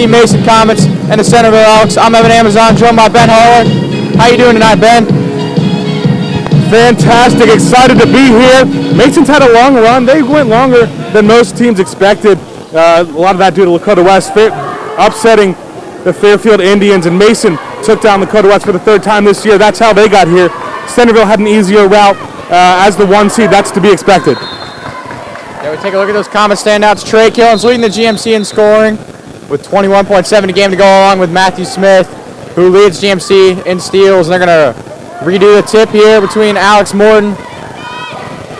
Mason Comets and the Centerville Elks. I'm Evan Amazon, joined by Ben Harlan. How you doing tonight, Ben? Fantastic, excited to be here. Mason's had a long run. They went longer than most teams expected. A lot of that due to Lakota West upsetting the Fairfield Indians, and Mason took down Lakota West for the third time this year. That's how they got here. Centerville had an easier route as the 1 seed. That's to be expected. Yeah, we take a look at those Comet standouts. Trey Killens leading the GMC in scoring with 21.7 a game to go, along with Matthew Smith, who leads GMC in steals. And they're going to redo the tip here between Alex Morton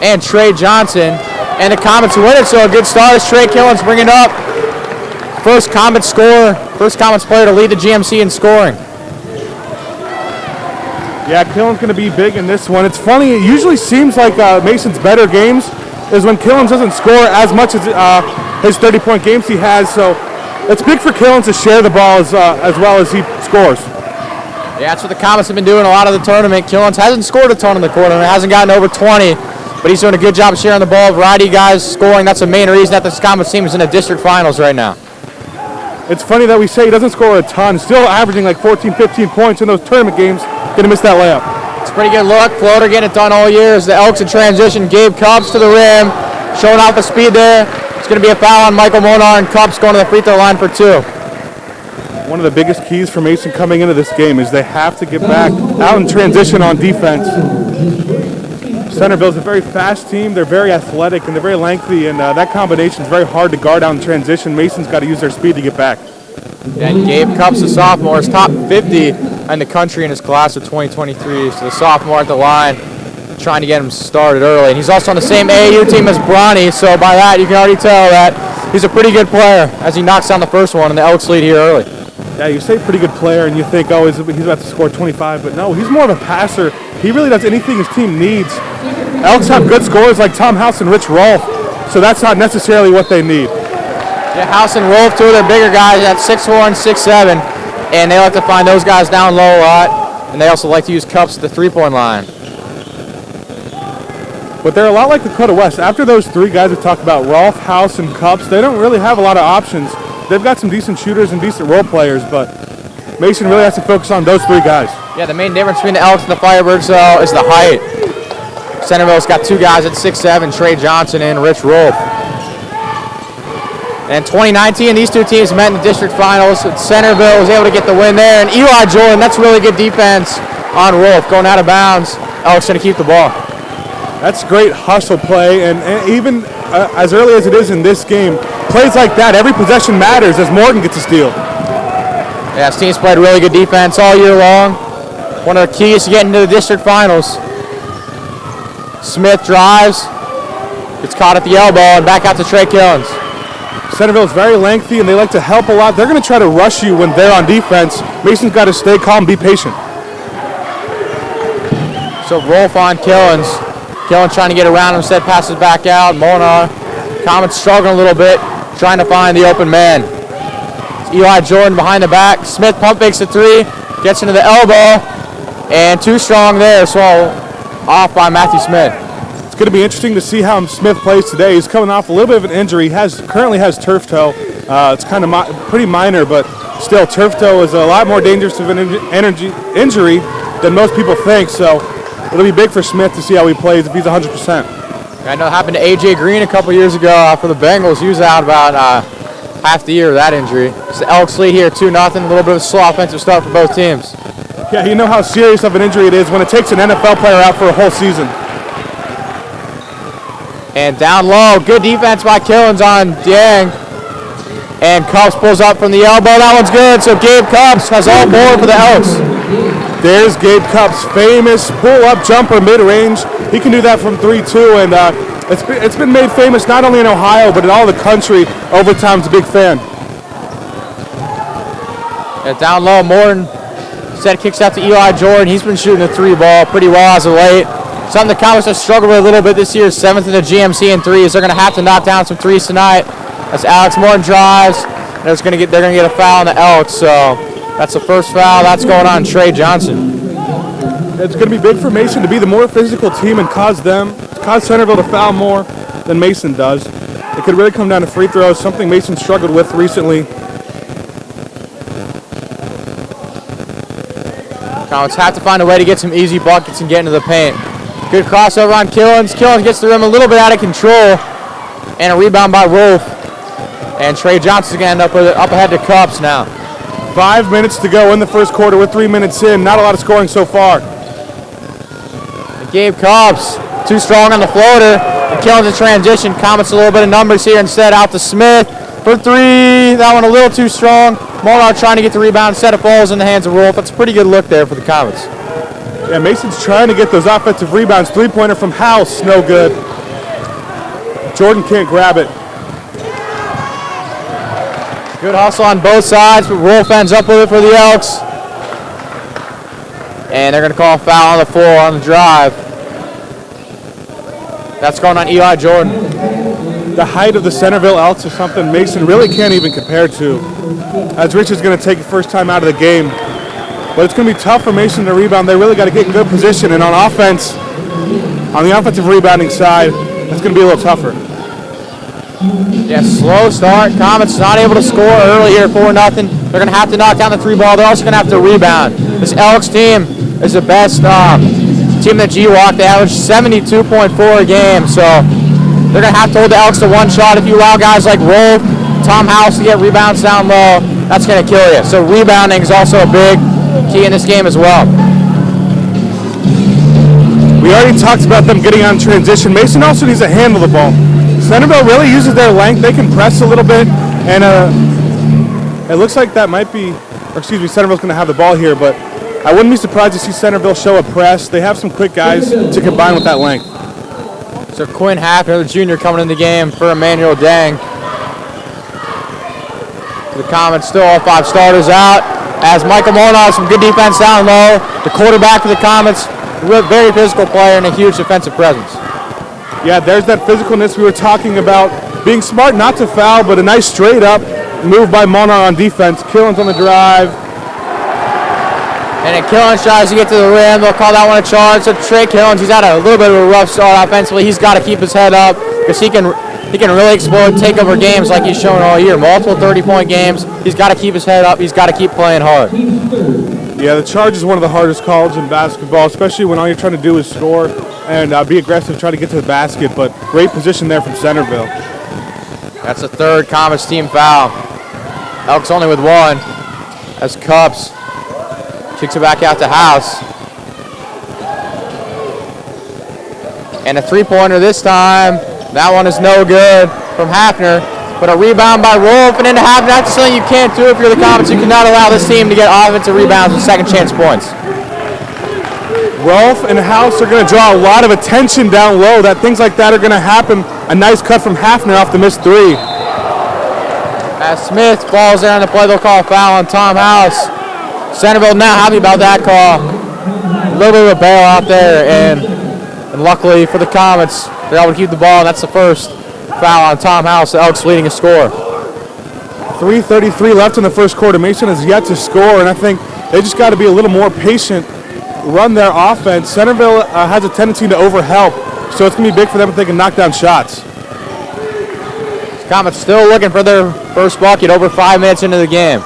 and Trey Johnson. And the Comets win it, so a good start as Trey Killens bringing it up. First Comets scorer, first Comets player to lead the GMC in scoring. Yeah, Killens going to be big in this one. It's funny, it usually seems like Mason's better games is when Killens doesn't score as much as his 30-point games he has. So it's big for Killens to share the ball as well as he scores. Yeah, that's what the Comets have been doing a lot of the tournament. Killens hasn't scored a ton in the tournament, hasn't gotten over 20, but he's doing a good job of sharing the ball. Variety of guys scoring. That's the main reason that this Comets team is in the district finals right now. It's funny that we say he doesn't score a ton, still averaging like 14, 15 points in those tournament games. Gonna miss that layup. It's a pretty good look. Floater getting it done all year as the Elks in transition. Gabe Cups to the rim, showing off the speed there. It's gonna be a foul on Michael Monar, and Cups going to the free throw line for 2. One of the biggest keys for Mason coming into this game is they have to get back out in transition on defense. Centerville's a very fast team. They're very athletic and they're very lengthy, and that combination is very hard to guard out in transition. Mason's got to use their speed to get back. And Gabe Cups, the sophomore, is top 50 in the country in his class of 2023. So the sophomore at the line, trying to get him started early. And he's also on the same AAU team as Bronny, so by that you can already tell that he's a pretty good player as he knocks down the first one and the Elks lead here early. Yeah, you say pretty good player and you think, oh, he's about to score 25, but no, he's more of a passer. He really does anything his team needs. Elks have good scorers like Tom House and Rich Rolfe, so that's not necessarily what they need. Yeah, House and Rolfe, two of their bigger guys at 6'4" and 6'7", and they like to find those guys down low a lot, and they also like to use Cups at the three-point line. But they're a lot like Lakota West. After those three guys we talked about, Rolfe, House, and Cups, they don't really have a lot of options. They've got some decent shooters and decent role players, but Mason really has to focus on those three guys. Yeah, the main difference between the Elks and the Firebirds, though, is the height. Centerville's got two guys at 6'7", Trey Johnson and Rich Rolfe. And 2019, these two teams met in the district finals. Centerville was able to get the win there, and Eli Jordan, that's really good defense on Rolfe, going out of bounds. Elks going to keep the ball. That's great hustle play, and even as early as it is in this game, plays like that, every possession matters as Morgan gets a steal. Yeah, this team's played really good defense all year long. One of the keys to getting to the district finals. Smith drives, gets caught at the elbow, and back out to Trey Killens. Centerville is very lengthy, and they like to help a lot. They're going to try to rush you when they're on defense. Mason's got to stay calm, be patient. So Rolfe on Killens. Killens trying to get around him, instead passes back out. Mona, Comets struggling a little bit, trying to find the open man. It's Eli Jordan behind the back. Smith pump fakes the three, gets into the elbow, and too strong there, so off by Matthew Smith. It's going to be interesting to see how Smith plays today. He's coming off a little bit of an injury. He currently has turf toe. It's kind of pretty minor, but still, turf toe is a lot more dangerous of an injury than most people think. So it'll be big for Smith to see how he plays if he's 100%. I know it happened to A.J. Green a couple years ago for the Bengals. He was out about half the year of that injury. It's the Elks lead here, 2-0. A little bit of a slow offensive start for both teams. Yeah, you know how serious of an injury it is when it takes an NFL player out for a whole season. And down low, good defense by Killens on Dieng. And Cups pulls up from the elbow. That one's good, so Gabe Cups has all board for the Elks. There's Gabe Cups' famous pull-up jumper mid-range. He can do that from 3, too, and it's been made famous not only in Ohio, but in all the country. Overtime's a big fan. Yeah, down low, Morton set kicks out to Eli Jordan. He's been shooting the three ball pretty well as of late. Something the Comets have struggled with a little bit this year, 7th in the GMC in threes. They're going to have to knock down some threes tonight. As Alex Morton drives, they're going to get a foul on the Elks. So that's the first foul. That's going on Trey Johnson. It's going to be big for Mason to be the more physical team and cause Centerville to foul more than Mason does. It could really come down to free throws, something Mason struggled with recently. Comets have to find a way to get some easy buckets and get into the paint. Good crossover on Killens. Killens gets the rim a little bit out of control. And a rebound by Wolf. And Trey Johnson's going to end up with it up ahead to Cups now. 5 minutes to go in the first quarter. We're 3 minutes in. Not a lot of scoring so far. And Gabe Cups, too strong on the floater. And Killens in transition. Comets a little bit of numbers here instead. Out to Smith for three. That one a little too strong. Molnar trying to get the rebound. Set of falls in the hands of Wolf. That's a pretty good look there for the Comets. Yeah, Mason's trying to get those offensive rebounds. Three-pointer from House, no good. Jordan can't grab it. Good hustle on both sides, but Wolf ends up with it for the Elks. And they're going to call a foul on the floor on the drive. That's going on Eli Jordan. The height of the Centerville Elks is something Mason really can't even compare to. As Rich is going to take the first time out of the game. But it's going to be tough for Mason to rebound. They really got to get in good position. And on offense, on the offensive rebounding side, that's going to be a little tougher. Yeah, slow start. Comets not able to score early here, 4-0. They're going to have to knock down the three ball. They're also going to have to rebound. This Elks team is the best team that G-Walk. They average 72.4 a game. So they're going to have to hold the Elks to one shot. If you allow guys like Wolf, Tom House to get rebounds down low, that's going to kill you. So rebounding is also a big key in this game as well. We already talked about them getting on transition. Mason also needs to handle the ball. Centerville really uses their length. They can press a little bit, and it looks like that might be, or excuse me, Centerville's going to have the ball here, but I wouldn't be surprised to see Centerville show a press. They have some quick guys to combine with that length. So Quinn Hafner, the junior, coming in the game for Emmanuel Dang. The Comets still all five starters out. As Michael Molnar has some good defense down low. The quarterback for the Comets, a very physical player and a huge defensive presence. Yeah, there's that physicalness we were talking about. Being smart not to foul, but a nice straight up move by Molnar on defense. Killens on the drive. And then Killens tries to get to the rim. They'll call that one a charge. So Trey Killens, he's had a little bit of a rough start offensively. He's got to keep his head up because he can really explode, take over games like he's shown all year. Multiple 30-point games. He's got to keep his head up. He's got to keep playing hard. Yeah, the charge is one of the hardest calls in basketball, especially when all you're trying to do is score and be aggressive, try to get to the basket. But great position there from Centerville. That's the third Comets team foul. Elks only with one as Cups kicks it back out to House. And a three-pointer this time. That one is no good from Hafner. But a rebound by Wolf and into Hafner. That's something you can't do if you're the Comets. You cannot allow this team to get offensive rebounds and second chance points. Rolf and House are going to draw a lot of attention down low. That things like that are going to happen. A nice cut from Hafner off the missed three. As Smith falls there on the play, they'll call a foul on Tom House. Centerville not happy about that call. A little bit of a bailout there, and luckily for the Comets, they're able to keep the ball, and that's the first foul on Tom House. The Elks leading a score. 3:33 left in the first quarter. Mason has yet to score, and I think they just got to be a little more patient, run their offense. Centerville has a tendency to overhelp, so it's going to be big for them if they can knock down shots. Comets still looking for their first bucket over 5 minutes into the game.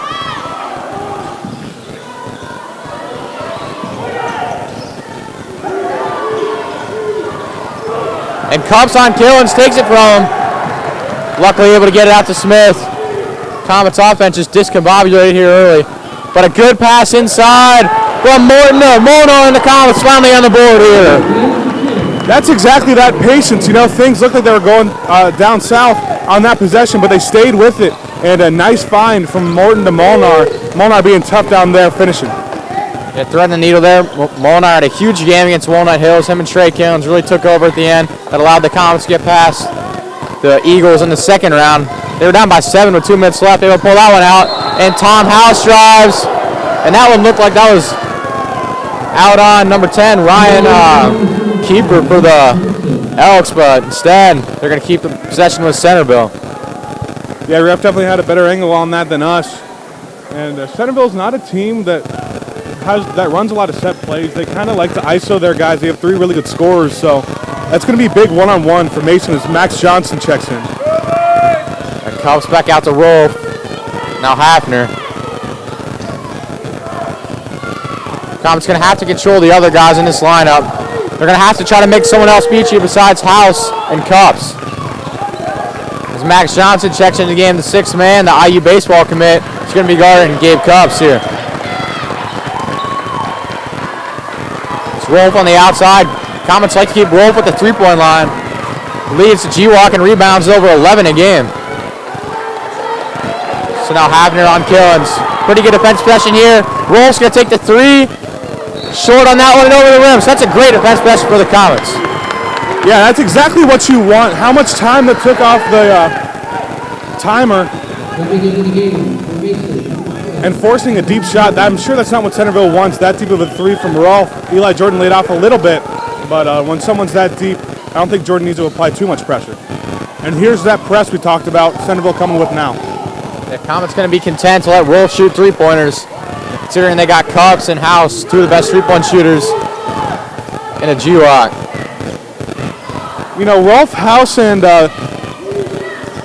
And Cups on Killens, takes it from him. Luckily able to get it out to Smith. Comets offense just discombobulated here early. But a good pass inside from Morton to Molnar, and the Comets finally on the board here. That's exactly that patience. You know, things looked like they were going down south on that possession, but they stayed with it. And a nice find from Morton to Molnar. Molnar being tough down there, finishing. Yeah, threading the needle there. Molnar had a huge game against Walnut Hills. Him and Trey Killens really took over at the end. That allowed the Comets to get past the Eagles in the second round. They were down by 7 with 2 minutes left. They would pull that one out. And Tom House drives. And that one looked like that was out on number 10, Ryan Keeper for the Elks. But instead, they're going to keep the possession with Centerville. Yeah, ref definitely had a better angle on that than us. And Centerville's not a team that runs a lot of set plays. They kind of like to ISO their guys. They have 3 really good scorers, so that's going to be big one-on-one for Mason as Max Johnson checks in. And Cups back out to Rolf. Now Hafner. Comets going to have to control the other guys in this lineup. They're going to have to try to make someone else beat you besides House and Cups. As Max Johnson checks into the game, the sixth man, the IU baseball commit, is going to be guarding Gabe Cups here. It's Wolf on the outside. Comets like to keep Wolf at the three-point line. Leads to G-Walk and rebounds over 11 a game. So now Havner on Killens. Pretty good defense possession here. Wolf's going to take the three. Short on that one and over the rim. So that's a great defense possession for the Comets. Yeah, that's exactly what you want. How much time that took off the timer. And forcing a deep shot. I'm sure that's not what Centerville wants. That deep of a three from Rolf. Eli Jordan laid off a little bit. But when someone's that deep, I don't think Jordan needs to apply too much pressure. And here's that press we talked about. Centerville coming with now. The Comets going to be content to let Wolf shoot three-pointers, considering they got Cups and House, two of the best three-point shooters in a G-Walk. You know, Rolf, House, and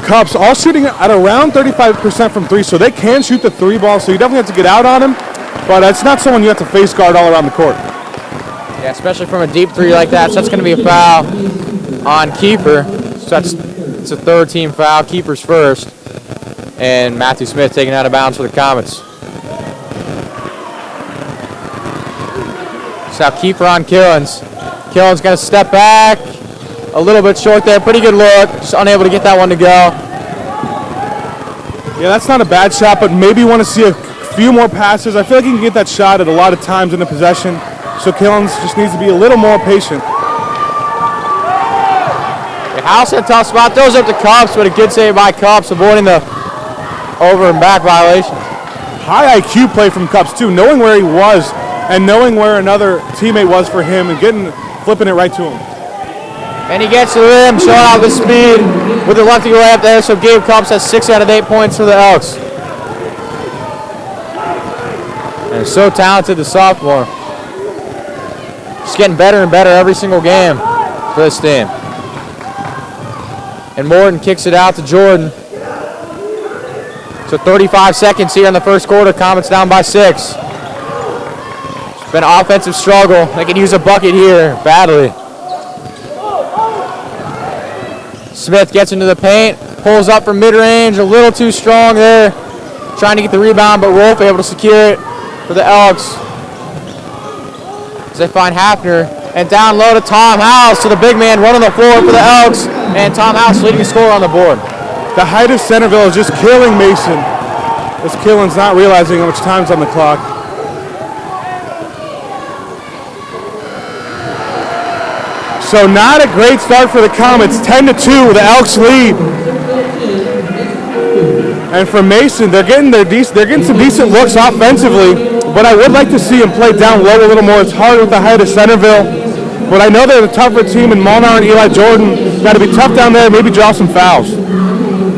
Cups all shooting at around 35% from three, so they can shoot the three ball, so you definitely have to get out on him, but it's not someone you have to face guard all around the court. Yeah, especially from a deep three like that, so that's going to be a foul on Keeper. So it's a third-team foul, Keeper's first. And Matthew Smith taken out of bounds for the Comets. So now Keeper on Killens. Killens going to step back. A little bit short there. Pretty good look. Just unable to get that one to go. Yeah, that's not a bad shot, but maybe you want to see a few more passes. I feel like you can get that shot at a lot of times in the possession. So Killens just needs to be a little more patient. The House had a tough spot. Throws up to Cups, but a good save by Cups, avoiding the over and back violation. High IQ play from Cups too, knowing where he was and knowing where another teammate was for him and flipping it right to him. And he gets to the rim, showing off his speed with the lefty layup there. So Gabe Cups has 6 out of 8 points for the Elks. And so talented, the sophomore. Just getting better and better every single game for this team. And Morton kicks it out to Jordan. So 35 seconds here in the first quarter. Comets down by 6. It's been an offensive struggle. They could use a bucket here badly. Smith gets into the paint, pulls up from mid-range, a little too strong there. Trying to get the rebound, but Wolf able to secure it for the Elks. As they find Hafner, and down low to Tom House, to the big man running the floor for the Elks, and Tom House leading the score on the board. The height of Centerville is just killing Mason. This Killen's not realizing how much time's on the clock. So not a great start for the Comets. 10-2, the Elks lead. And for Mason, they're getting some decent looks offensively, but I would like to see him play down low a little more. It's hard with the height of Centerville, but I know they're the tougher team, and Molnar and Eli Jordan got to be tough down there, maybe draw some fouls.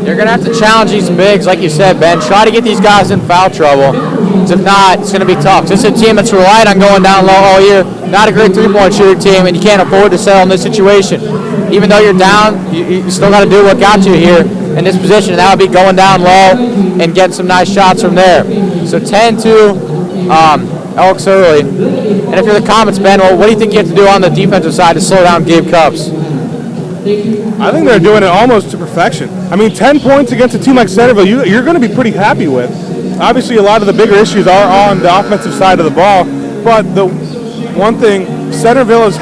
You're going to have to challenge these bigs, like you said, Ben. Try to get these guys in foul trouble. If not, it's going to be tough. This is a team that's relied on going down low all year. Not a great three-point shooting team, and you can't afford to settle in this situation. Even though you're down, you still got to do what got you here in this position, and that would be going down low and getting some nice shots from there. So 10-2, Elks early. And if you're the Comets, Ben, well, what do you think you have to do on the defensive side to slow down Gabe Cups? I think they're doing it almost to perfection. I mean, 10 points against a team like Centerville, you're going to be pretty happy with. Obviously, a lot of the bigger issues are on the offensive side of the ball, but the one thing, Centerville is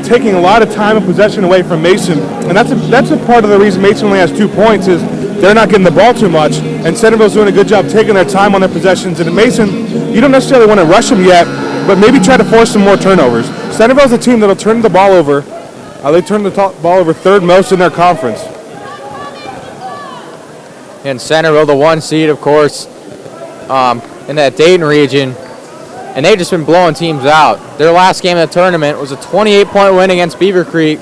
taking a lot of time and possession away from Mason, and that's a part of the reason Mason only has 2 points is they're not getting the ball too much, and Centerville's doing a good job taking their time on their possessions. And Mason, you don't necessarily want to rush them yet, but maybe try to force some more turnovers. Centerville's a team that'll turn the ball over. They turn the ball over third most in their conference. And Centerville, the 1 seed, of course, in that Dayton region, and they've just been blowing teams out. Their last game in the tournament was a 28-point win against Beaver Creek,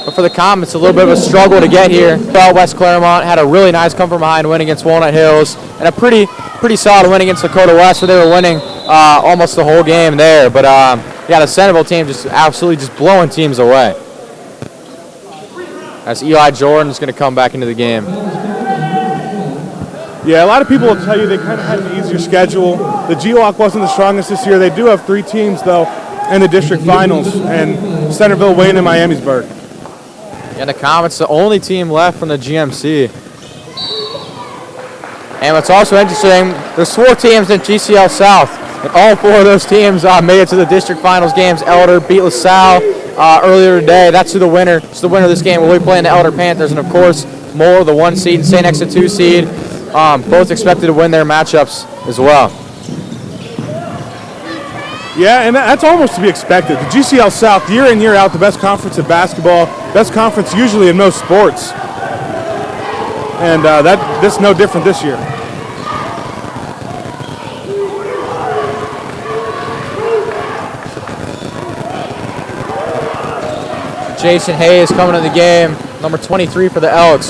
but for the Comets, a little bit of a struggle to get here. West Claremont had a really nice come-from-behind win against Walnut Hills, and a pretty solid win against Dakota West, where they were winning almost the whole game there. But yeah, the Centerville team just absolutely just blowing teams away. As Eli Jordan's going to come back into the game. Yeah, a lot of people will tell you they kind of had an easier schedule. The GWAC wasn't the strongest this year. They do have 3 teams, though, in the district finals, and Centerville, Wayne, and Miamisburg. And the Comets, the only team left from the GMC. And what's also interesting, there's 4 teams in GCL South, and all 4 of those teams made it to the district finals games. Elder beat LaSalle earlier today. That's who the winner. It's the winner of this game. We'll be playing the Elder Panthers, and of course, Moore, the 1 seed, and St. X, the 2 seed, both expected to win their matchups as well. Yeah, and that's almost to be expected. The GCL South, year in, year out, the best conference in basketball, best conference usually in most sports. And this is no different this year. Jason Hayes coming to the game, number 23 for the Elks.